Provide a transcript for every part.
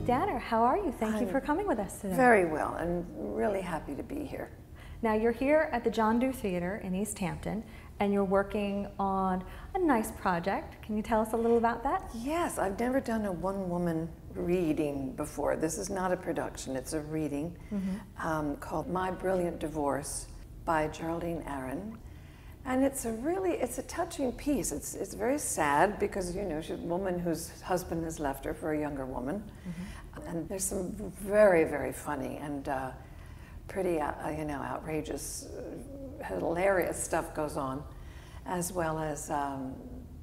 Blythe Danner, how are you? Thank you for coming with us today. Very well, and really happy to be here. Now you're here at the John Dew Theater in East Hampton, and you're working on a nice project. Can you tell us a little about that? Yes, I've never done a one-woman reading before. This is not a production, it's a reading called My Brilliant Divorce by Geraldine Aaron. And it's a touching piece. It's very sad because, you know, she's a woman whose husband has left her for a younger woman. And there's some very, very funny and pretty, you know, outrageous, hilarious stuff goes on, as well as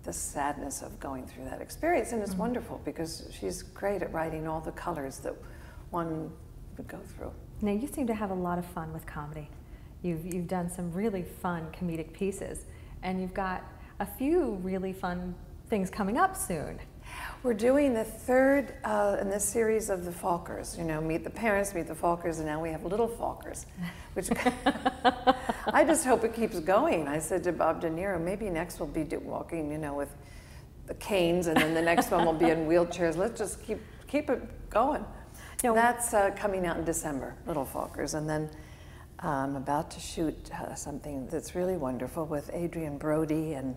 the sadness of going through that experience. And it's wonderful because she's great at writing all the colors that one would go through. Now you seem to have a lot of fun with comedy. You've done some really fun comedic pieces, and you've got a few really fun things coming up soon. We're doing the third in this series of the Fockers. You know, meet the parents, meet the Fockers, and now we have little Fockers, which I just hope it keeps going. I said to Bob De Niro, maybe next we'll be walking, you know, with the canes, and then the next one will be in wheelchairs. Let's just keep it going. Now, that's coming out in December, Little Fockers, and then I'm about to shoot something that's really wonderful with Adrien Brody and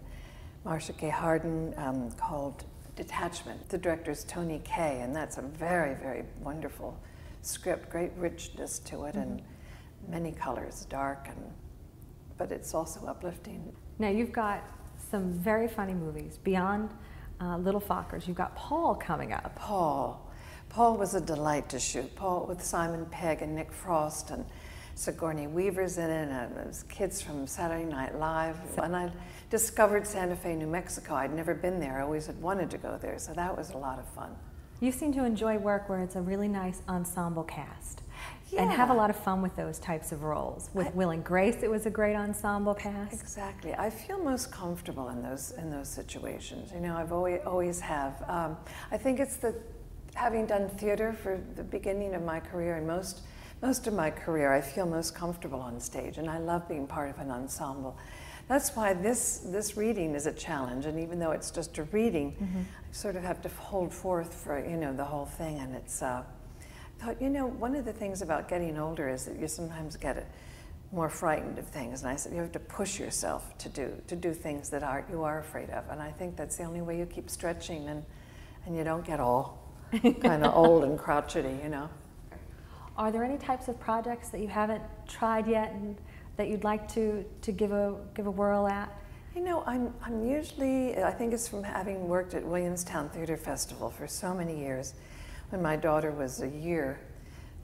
Marcia Gay Harden called Detachment. The director's Tony Kaye, and that's a very, very wonderful script, great richness to it, and many colors, dark, but it's also uplifting. Now you've got some very funny movies beyond Little Fockers. You've got Paul coming up. Paul was a delight to shoot. Paul with Simon Pegg and Nick Frost, and Sigourney Weaver's in it, and it was kids from Saturday Night Live. And I discovered Santa Fe, New Mexico. I'd never been there. I always had wanted to go there, so that was a lot of fun. You seem to enjoy work where it's a really nice ensemble cast, and have a lot of fun with those types of roles. With Will and Grace, it was a great ensemble cast. Exactly. I feel most comfortable in those situations. You know, I've always have. I think it's having done theater for the beginning of my career and most of my career, I feel most comfortable on stage, and I love being part of an ensemble. That's why this reading is a challenge, and even though it's just a reading, I sort of have to hold forth for, you know, the whole thing. And it's, I thought, you know, one of the things about getting older is that you sometimes get more frightened of things, and I said you have to push yourself to do things that you are afraid of, and I think that's the only way you keep stretching and you don't get all kind of old and crotchety, you know. Are there any types of projects that you haven't tried yet and that you'd like to give a whirl at? You know, I'm usually, I think it's from having worked at Williamstown Theater Festival for so many years. When my daughter was a year,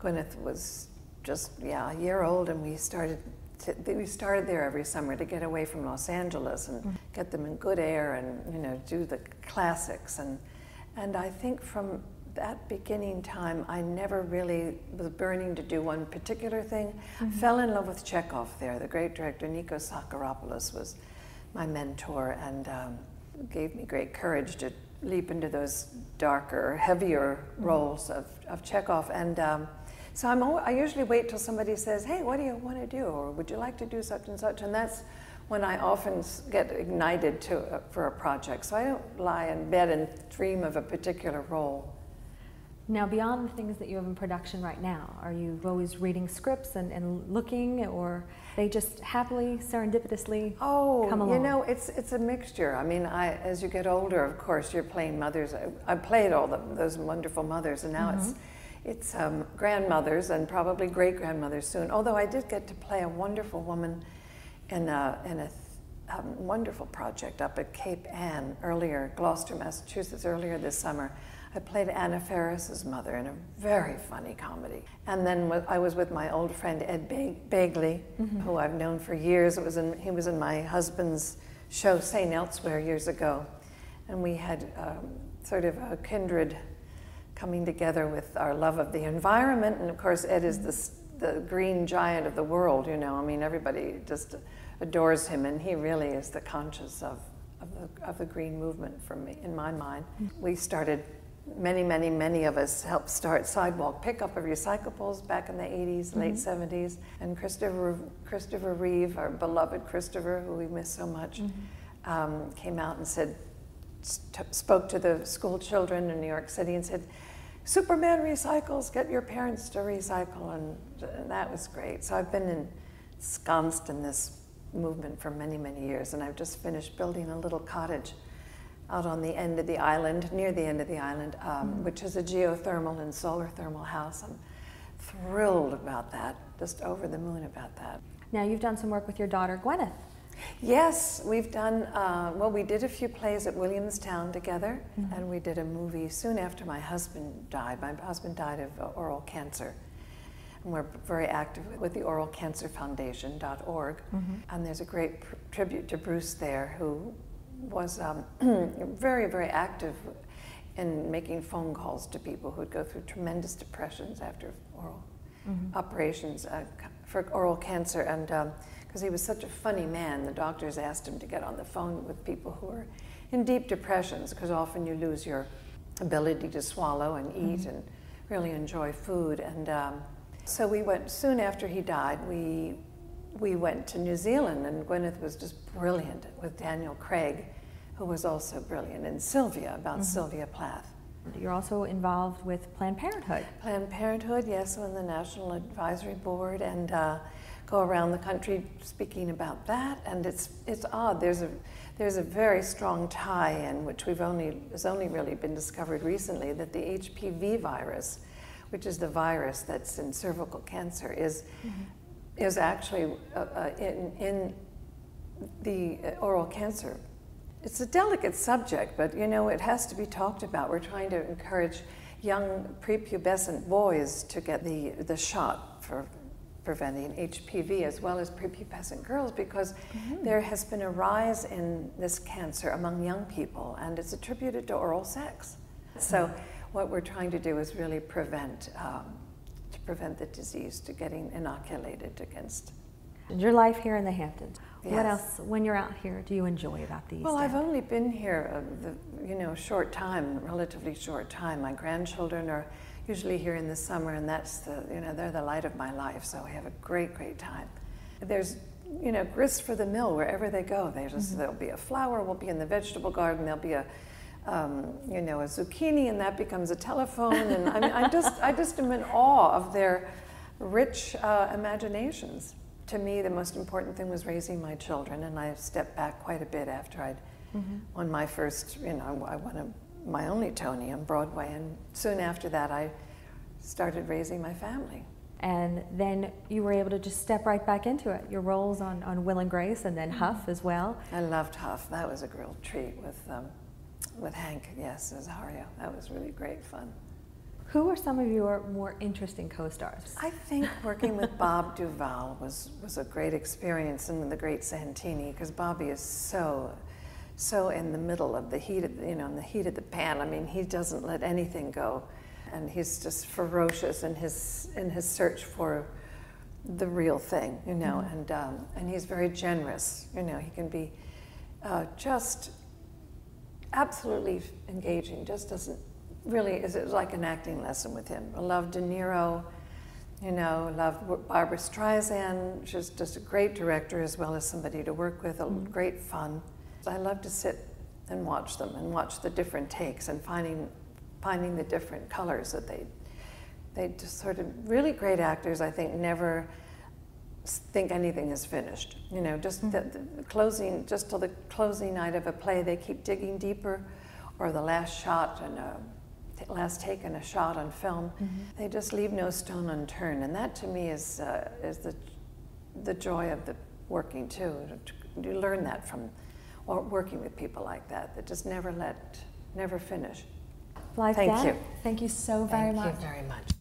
Gwenyth was just, a year old, and we started there every summer to get away from Los Angeles and get them in good air and, you know, do the classics. And I think from that beginning time, I never really was burning to do one particular thing. I fell in love with Chekhov there. The great director Nikos Sakharopoulos was my mentor, and gave me great courage to leap into those darker, heavier roles of Chekhov. And so I usually wait till somebody says, hey, what do you want to do? Or would you like to do such and such? And that's when I often get ignited for a project. So I don't lie in bed and dream of a particular role. Now, beyond the things that you have in production right now, are you always reading scripts and looking, or they just happily, serendipitously come along? You know, it's a mixture. I mean, as you get older, of course, you're playing mothers. I played all those wonderful mothers, and now it's grandmothers and probably great-grandmothers soon. Although I did get to play a wonderful woman in a wonderful project up at Cape Ann Gloucester, Massachusetts, earlier this summer. I played Anna Faris's mother in a very funny comedy. And then I was with my old friend Ed Begley, who I've known for years. He was in my husband's show, St. Elsewhere, years ago. And we had sort of a kindred coming together with our love of the environment. And of course, Ed is the green giant of the world, you know. I mean, everybody just adores him, and he really is the conscience of the green movement for me, in my mind. We started, many of us helped start Sidewalk Pickup of Recyclables back in the 80s, late 70s. And Christopher Reeve, our beloved Christopher, who we miss so much, came out and spoke to the school children in New York City and said, Superman recycles, get your parents to recycle, and that was great. So I've been ensconced in this movement for many, many years, and I've just finished building a little cottage out on the end of the island, near the end of the island, which is a geothermal and solar thermal house. I'm thrilled about that, just over the moon about that. Now you've done some work with your daughter, Gwenyth. Yes, we've done, well, we did a few plays at Williamstown together, and we did a movie soon after my husband died. My husband died of oral cancer. And we're very active with the oralcancerfoundation.org. And there's a great tribute to Bruce there, who was very, very active in making phone calls to people who'd go through tremendous depressions after oral operations for oral cancer. And because he was such a funny man, the doctors asked him to get on the phone with people who are in deep depressions, because often you lose your ability to swallow and eat and really enjoy food. And so we went, soon after he died, we went to New Zealand, and Gwenyth was just brilliant with Daniel Craig, who was also brilliant, and Sylvia, about Sylvia Plath. You're also involved with Planned Parenthood. Planned Parenthood, yes, on the National Advisory Board, and go around the country speaking about that. And it's odd. There's a very strong tie-in, which has only really been discovered recently, that the HPV virus, which is the virus that's in cervical cancer, is actually in the oral cancer. It's a delicate subject, but you know, it has to be talked about. We're trying to encourage young prepubescent boys to get the shot for preventing HPV, as well as prepubescent girls, because there has been a rise in this cancer among young people, and it's attributed to oral sex. So what we're trying to do is really prevent the disease to getting inoculated against. Your life here in the Hamptons. Yes. What else, when you're out here, do you enjoy about these? Well, I've only been here, short time, relatively short time. My grandchildren are usually here in the summer, and that's they're the light of my life. So I have a great, great time. There's, grist for the mill wherever they go. There'll be a flower, we'll be in the vegetable garden. There'll be a zucchini, and that becomes a telephone. And I mean, I just am in awe of their rich imaginations. To me, the most important thing was raising my children, and I stepped back quite a bit after I'd won my first, I won my only Tony on Broadway, and soon after that I started raising my family. And then you were able to just step right back into it. Your roles on Will and Grace, and then Huff as well. I loved Huff. That was a real treat with Hank, yes, Azario. That was really great fun. Who are some of your more interesting co-stars? I think working with Bob Duvall was a great experience, and the great Santini, because Bobby is so in the middle of the heat of in the heat of the pan. I mean, he doesn't let anything go, and he's just ferocious in his search for the real thing, and he's very generous. He can be just absolutely engaging. Just doesn't. Really, it was like an acting lesson with him. I loved Niro, loved Barbara Streisand. She's just a great director as well as somebody to work with, great fun. I love to sit and watch them and watch the different takes and finding the different colors that they just sort of, really great actors, I think, never think anything is finished. Just the closing, just till the closing night of a play, they keep digging deeper, or the last shot and last take and a shot on film. They just leave no stone unturned, and that to me is the joy of the working too. You learn that from working with people like that just never finish. Blythe Danner, Thank you. Thank you so very much. Thank you very much.